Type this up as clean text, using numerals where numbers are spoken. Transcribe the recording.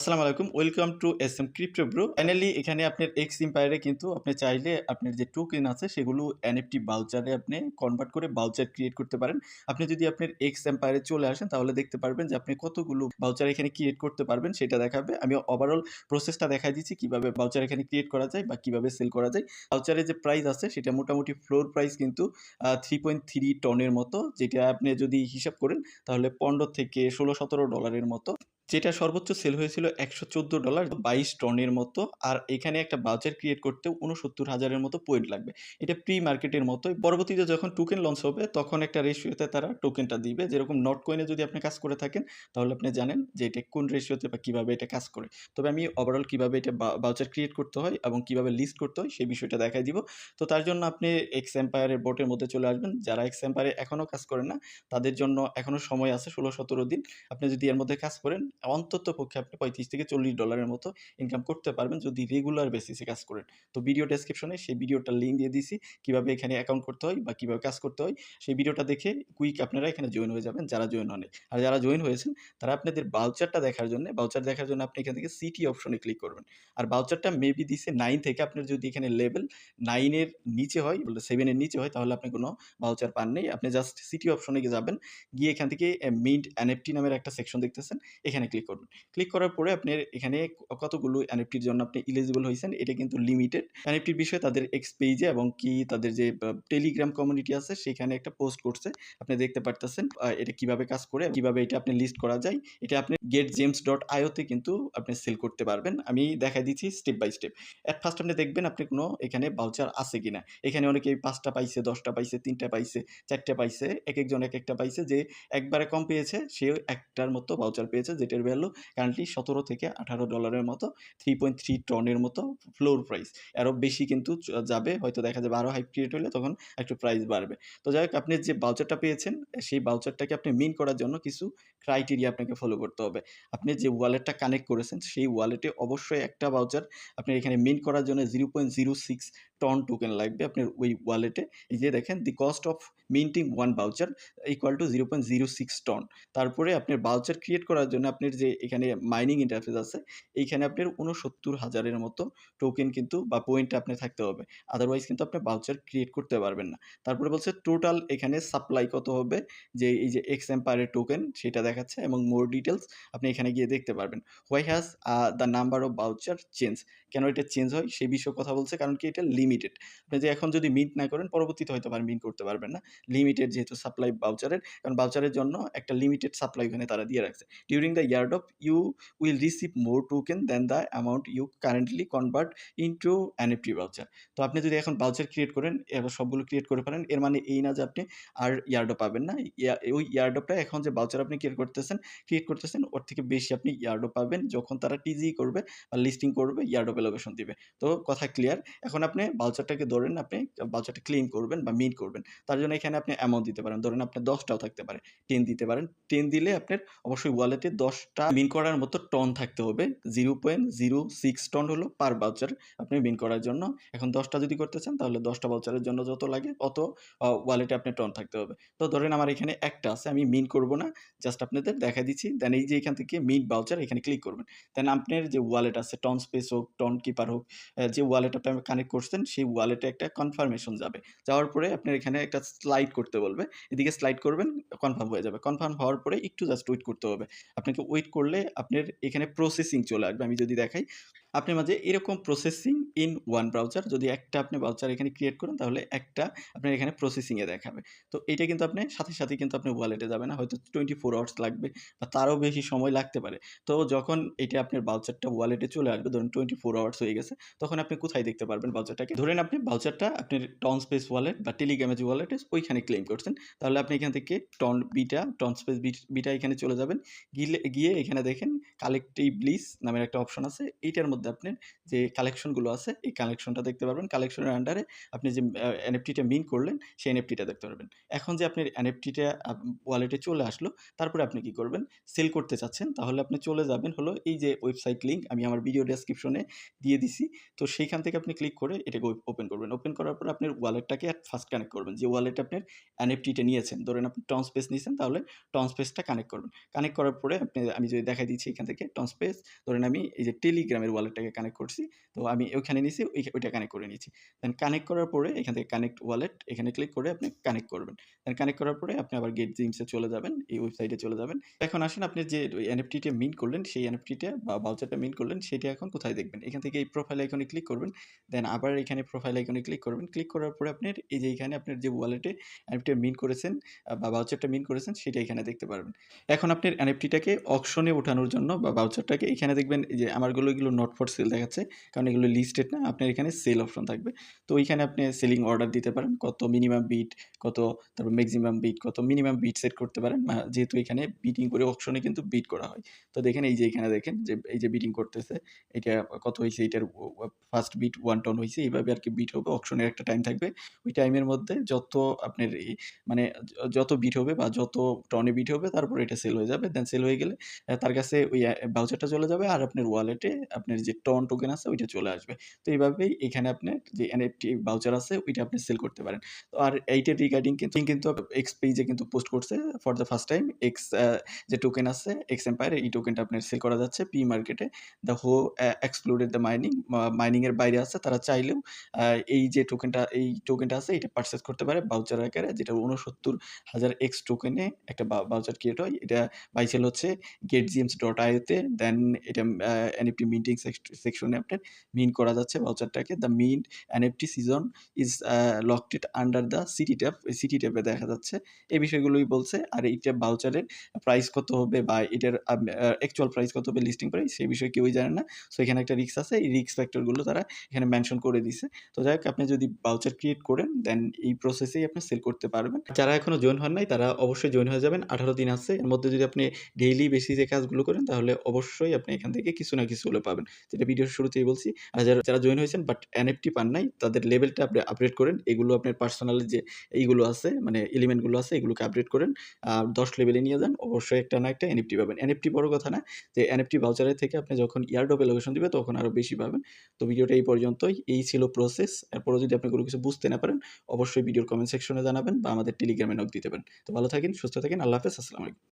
আসসালামু আলাইকুম। Welcome to SM crypto bro. Finally এখানে আপনার এক্স এম্পায়ারে কিন্তু আপনি চাইলে আপনার যে টোকেন আছে সেগুলো এনএফটি ভাউচারে আপনি কনভার্ট করে ভাউচার ক্রিয়েট করতে পারেন। আপনি যদি আপনার এক্স এম্পায়ারে চলে আসেন তাহলে দেখতে পারবেন যে আপনি কতগুলো ভাউচার এখানে ক্রিয়েট করতে পারবেন সেটা দেখাবে। আমি ওভারঅল প্রসেসটা দেখাই দিচ্ছি কিভাবে ভাউচার এখানে ক্রিয়েট করা যায় বা কিভাবে সেল করা যায়। ভাউচারের যে প্রাইস আছে সেটা মোটামুটি ফ্লোর প্রাইস কিন্তু 3.3 টনের মতো, যেটা আপনি যদি হিসাব করেন তাহলে $15 থেকে $16-17 মতো। যেটা সর্বোচ্চ সেল হয়েছিল $114, 22 টনের মতো। আর এখানে একটা ভাউচার ক্রিয়েট করতে ৬৯,০০০ মতো পয়েন্ট লাগবে। এটা প্রি মার্কেটের মতোই। পরবর্তীতে যখন টোকেন লঞ্চ হবে তখন একটা রেশিওতে তারা টোকেনটা দিবে। যেরকম নট কয়েনে যদি আপনি কাজ করে থাকেন তাহলে আপনি জানেন যে এটা কোন রেশিওতে বা কিভাবে এটা কাজ করে। তবে আমি ওভারঅল কিভাবে এটা ভাউচার ক্রিয়েট করতে হয় এবং কিভাবে লিস্ট করতে হয় সেই বিষয়টা দেখাই দিব। তো তার জন্য আপনি এক্স এম্পায়ারের বোটের মধ্যে চলে আসবেন। যারা এক্স এম্পায়ারে এখনও কাজ করেন না তাদের জন্য এখনও সময় আছে ১৬-১৭ দিন। আপনি যদি এর মধ্যে কাজ করেন অন্ততপক্ষে আপনি $৩৫ থেকে $৪০ মতো ইনকাম করতে পারবেন যদি রেগুলার বেসিসে কাজ করেন। তো ভিডিও ডেসক্রিপশনে সেই ভিডিওটার লিঙ্ক দিয়ে দিছি কিভাবে এখানে অ্যাকাউন্ট করতে হয় বা কিভাবে কাজ করতে হয়। সেই ভিডিওটা দেখে কুইক আপনারা এখানে জয়েন হয়ে যাবেন যারা জয়েন হন নাই। আর যারা জয়েন হয়েছেন তারা আপনাদের ভাউচারটা দেখার জন্য আপনি এখান থেকে সিটি অপশনে ক্লিক করবেন। আর ভাউচারটা মেবি দিছে 9 থেকে, আপনার যদি এখানে লেভেল 9 এর নিচে হয়, বলে 7 এর নিচে হয় তাহলে আপনি কোনো ভাউচার পান নাই। আপনি জাস্ট সিটি অপশনে যাবেন। গিয়ে এখান থেকে মিন্ট এনএফটি নামের একটা সেকশন দেখতেছেন, এখানে ক্লিক করবেন। ক্লিক করার পরে আপনার এখানে কতগুলো এনএফটির জন্য আপনি এলিজিবল হয়েছেন এটা কিন্তু লিমিটেড। এনএফটির বিষয়ে তাদের এক্স পেজে এবং কি তাদের যে টেলিগ্রাম কমিউনিটি আছে সেখানে একটা পোস্ট করছে, আপনি দেখতে পারতেছেন। এটা কিভাবে কাজ করে, কিভাবে এটা আপনি লিস্ট করা যায়, এটা আপনি getgems.io তে কিন্তু আপনি সেল করতে পারবেন। আমি দেখাই দিচ্ছি step by step. At first আপনি দেখবেন আপনি কোনো এখানে ভাউচার আছে কিনা। এখানে অনেকেই ৫টা পাইছে, 10টা পাইছে, 3টা পাইছে, 4টা পাইছে, একেকজন একেকটা পাইছে। যে একবারে কম পেয়েছে সেও একটার মতো ভাউচার পেয়েছে, যেটার ভ্যালু কারেন্টলি $17 থেকে $18 মতো, 3.3 টনের মতো ফ্লোর প্রাইস। আরও বেশি কিন্তু যাবে, হয়তো দেখা যাবে আরও হাইপ ক্রিয়েট হলে তখন একটু প্রাইস বাড়বে। তো যাই হোক, আপনি যে ভাউচারটা পেয়েছেন সেই ভাউচারটাকে আপনি মিন করার জন্য কিছু ক্রাইটেরিয়া আপনাকে ফলো করতে হবে। আপনি যে ওয়ালেটটা কানেক্ট করেছেন সেই ওয়ালেটে অবশ্যই একটা ভাউচার আপনার এখানে মিন করার জন্য 0.06 টন টোকেন লাগবে আপনার ওই ওয়ালেটে। এই যে দেখেন, the cost of minting one voucher equal to 0.06 ton. তারপরে আপনার ভাউচার ক্রিয়েট করার জন্য আপনার যে এখানে মাইনিং ইন্টারফেস আছে, এইখানে আপনার ৬৯,০০০ মতো টোকেন কিন্তু বা পয়েন্ট আপনার থাকতে হবে। আদারওয়াইজ কিন্তু আপনি ভাউচার ক্রিয়েট করতে পারবেন না। তারপরে বলছে টোটাল এখানে সাপ্লাই কত হবে, যে এই যে এক্স এম্পায়ারের টোকেন সেটা দেখাচ্ছে এবং মোর ডিটেইলস আপনি এখানে গিয়ে দেখতে পারবেন। Why has the number of voucher change, কেন এটা চেঞ্জ হয় সেই বিষয়ে কথা বলছে, কারণ কি এটা লিমিটেড। আপনি যে এখন যদি মিন্ট না করেন পরবর্তীতে হয়তো আর মিন্ট করতে পারবেন না। লিমিটেড যেহেতু সাপ্লাই ভাউচারের, কারণ ভাউচারের জন্য একটা লিমিটেড সাপ্লাই ওখানে তারা দিয়ে রাখছে। During the airdrop you will receive more token than the amount you currently convert into NFT voucher. তো আপনি যদি এখন ভাউচার ক্রিয়েট করেন, এবার সবগুলো ক্রিয়েট করে ফেলেন, এর মানে এই না যে আপনি আর ইয়ারড্রপ পাবেন না। ওই ইয়ারড্রপটা এখন যে ভাউচার আপনি ক্রিয়েট করতেছেন ওর থেকে বেশি আপনি ইয়ারড্রপ পাবেন যখন তারা টিজি করবে বা লিস্টিং করবে, ইয়ারড্রপ এলোকেশন দিবে। তো কথা ক্লিয়ার। এখন আপনি ভাউচারটাকে ধরেন, আপনি ভাউচারটা ক্লেম করবেন বা মিন্ট করবেন। তার জন্য এখানে আপনি অ্যামাউন্ট দিতে পারেন। ধরেন আপনার 10টাও থাকতে পারে, 10 দিতে পারেন। 10 দিলে আপনার অবশ্যই ওয়ালেটে 10টা মিন করার মতো টন থাকতে হবে। 0.06 টন হলো পার ভাউচার আপনি মিন করার জন্য। এখন 10টা যদি করতে চান তাহলে 10টা ভাউচারের জন্য যত লাগে অত ওয়ালেটে আপনার টন থাকতে হবে। তো ধরেন আমার এখানে একটা আছে, আমি মিন করব না, জাস্ট আপনাদের দেখাই দিচ্ছি। দেন এই যে এখান থেকে মিট ভাউচার এখানে ক্লিক করবেন। দেন আপনার যে ওয়ালেট আছে, টন স্পেস হোক, টন কিপার হোক, যে ওয়ালেট আপনি কানেক্ট করছেন সেই ওয়ালেটে একটা কনফার্মেশন যাবে। যাওয়ার পরে আপনার এখানে একটা স্লাইড করতে বলবে, এদিকে স্লাইড করবেন, কনফার্ম হয়ে যাবে। কনফার্ম হওয়ার পরে একটু জাস্ট ওয়েট করতে হবে। আপনাকে ওয়েট করলে আপনার এখানে প্রসেসিং চলে আসবে। আমি যদি দেখাই আপনার মাঝে এরকম প্রসেসিং ইন ওয়ান ব্রাউজার, যদি একটা আপনি ব্রাউজার এখানে ক্রিয়েট করেন তাহলে একটা আপনার এখানে প্রসেসিংয়ে দেখাবে। তো এইটা কিন্তু আপনি সাথে সাথে কিন্তু আপনি ওয়ালেটে যাবে না, হয়তো 24 আওয়ার্স লাগবে বা তারও বেশি সময় লাগতে পারে। তো যখন এটা আপনার ভাউচারটা ওয়ালেটে চলে আসবে, ধরুন 24 আওয়ার্স হয়ে গেছে, তখন আপনি কোথায় দেখতে পারবেন ভাউচারটাকে? ধরেন আপনি ভাউচারটা আপনার টন স্পেস ওয়ালেট বা টেলিগ্রামে যে ওয়ালেট ওইখানে ক্লেম করছেন, তাহলে আপনি এখান থেকে টন স্পেস বিটা এখানে চলে যাবেন। গিয়ে এখানে দেখেন কালেক্টিভ লিস নামের একটা অপশন আছে, এইটার মধ্যে মধ্যে আপনার যে কালেকশনগুলো আছে, এই কালেকশনটা দেখতে পারবেন। কালেকশনের আন্ডারে আপনি যে এনএফটিটা মিন্ট করলেন, সেই এনএফটিটা দেখতে পারবেন। এখন যে আপনার এনএফটিটা ওয়ালেটে চলে আসলো, তারপরে আপনি কি করবেন? সেল করতে চাচ্ছেন, তাহলে আপনি চলে যাবেন হলো এই যে ওয়েবসাইট লিঙ্ক আমি আমার ভিডিও ডেসক্রিপশনে দিয়ে দিছি। তো সেইখান থেকে আপনি ক্লিক করে এটাকে ওপেন করবেন। ওপেন করার পর আপনার ওয়ালেটটাকে ফার্স্ট কানেক্ট করবেন। যে ওয়ালেটে আপনার এনএফটিটা নিয়েছেন, ধরেন আপনি টনস্পেস নিয়েছেন, তাহলে টনস্পেসটা কানেক্ট করবেন। কানেক্ট করার পরে আমি যদি দেখাই দিচ্ছি এখান থেকে টনস্পেস, ধরেন আমি এই যে টেলিগ্রামের ওয়ালেটটাকে কানেক্ট করছি। তো আমি ওইখানে নিছি, ওইটা কানেক্ট করে নিয়েছি। দেন কানেক্ট করার পরে এখান থেকে কানেক্ট ওয়ালেট এখানে ক্লিক করে আপনি কানেক্ট করবেন। দেন কানেক্ট করার পরে আপনি আবার গেট জিমসে চলে যাবেন, এই ওয়েবসাইটে চলে যাবেন। এখন আসেন আপনি যে এনএফটিটা মিন্ট করলেন, সেই এনএফটিটা বা ভাউচারটা মিন্ট করলেন, সেটা এখন কোথায় দেখবেন? এখান থেকে এই প্রোফাইল আইকনে ক্লিক করবেন। দেন আবার এখানে প্রোফাইল আইকনে ক্লিক করবেন। ক্লিক করার পরে আপনার এই যে এখানে আপনার যে ওয়ালেটে এনএফটিটা মিন্ট করেছেন বা ভাউচারটা মিন্ট করেছেন, সেটা এখানে দেখতে পারবেন। এখন আপনার এনএফটিটাকে অকশনে ওঠানোর জন্য বা ভাউচারটাকে এখানে দেখবেন এই যে আমারগুলো এগুলো নট ফর সেল দেখাচ্ছে। কারণ এগুলো লিস্টেড না। আপনার এখানে সেল অপশন থাকবে। তো ওইখানে আপনি সেলিং অর্ডার দিতে পারেন। কত মিনিমাম বিড, কত তারপর মেক্সিমাম বিড, কত মিনিমাম বিড সেট করতে পারেন। যেহেতু এখানে বিডিং করে অকশনে কিন্তু বিড করা হয়। তো দেখেন এই যে এখানে দেখেন যে এই যে বিডিং করতেছে। এটা কত হইছে, এটার ফার্স্ট বিট 1 টন হইছে। এইভাবে আরকি বিট হবে। অকশনের একটা টাইম থাকবে। ওই টাইমের মধ্যে যত আপনার মানে যত বিট হবে বা যত টনে বিট হবে, তারপরে এটা সেল হয়ে যাবে। দেন সেল হয়ে গেলে তার কাছে ওই ভাউচারটা চলে যাবে আর আপনার ওয়ালেটে আপনার যে টন টোকেন আছে ওইটা চলে আসবে। তো এইভাবেই এখানে আপনার যে এনএফটি ভাউচার আছে ওইটা আপনি সেল করতে পারেন। তো আর এইটার রিগার্ডিং কিন্তু এক্স পেজে কিন্তু পোস্ট করছে for the first time. X যে টোকেন আছে এক্স এম্পায়ার, এই টোকেনটা আপনার সেল করা যাচ্ছে পি মার্কেটে। দ্য হো এক্সক্লুডেড দ্য মাইনিং, মাইনিং এর বাইরে আছে তারা চাইলেও এই টোকেনটা আছে এটা পারচেজ করতে পারে ভাউচার আকারে, যেটা ৬৯,০০০ এক্স টোকেনে একটা ভাউচার ক্রিয়েট হয়। এটা বাই সেল হচ্ছে getgems.io তে। দেন এটা এনএফটি মিন্টিং সেকশনে আপনার মিন্ট করা যাচ্ছে ভাউচারটাকে। The mint NFT season is locked under the city tab. এই সিটি ট্যাবে দেখা যাচ্ছে। এই বিষয়গুলোই বলছে। আর এইটা ভাউচারের প্রাইস কত হবে বা এটার অ্যাকচুয়াল প্রাইস কত হবে লিস্টিং প্রাইস, সেই বিষয়ে কেউই জানে না। সো এখানে একটা রিস্ক আছে। এই রিস্ক ফ্যাক্টর গুলো তারা এখানে মেনশন করে দিছে। তো যাই হোক, আপনি যদি ভাউচার ক্রিয়েট করেন দেন এই প্রসেসেই আপনি সেল করতে পারবেন। যারা এখনো জয়েন হন নাই তারা অবশ্যই জয়েন হয়ে যাবেন। 18 দিন আছে। এর মধ্যে যদি আপনি ডেইলি বেসিসে কাজগুলো করেন, তাহলে অবশ্যই আপনি এখান থেকে কিছু না কিছু হলেও পাবেন। যেটা ভিডিওর শুরুতেই বলছি। আর যারা জয়েন হয়েছেন বাট এনএফটি পান নাই, তাদের লেভেলটা আপনি আপগ্রেড করেন। এগুলো আপনার পার্সোনাল যে এইগুলো আছে মানে এলিমেন্ট গুলো আছে, এগুলোকে আপগ্রেড করেন। 10 লেভেলে নিয়ে যান। অবশ্যই একটা না একটা এনএফটি পাবেন। এনএফটি বড় কথা না। যে এনএফটি ভাউচারের থেকে আপনি যখন ইয়ারড্রপ এলোকেশন দিবে তখন আরো বেশি পাবেন। তো ভিডিওটা এই পর্যন্তই। এই ছিল প্রসেস। এরপরও যদি আপনি কোনো কিছু বুঝতে না পারেন, অবশ্যই ভিডিওর কমেন্ট সেকশনে জানাবেন বা আমাদের টেলিগ্রামে নক দিতে পারেন। তো ভালো থাকেন, সুস্থ থাকেন। আল্লাহ হাফেজ। আসসালামু আলাইকুম।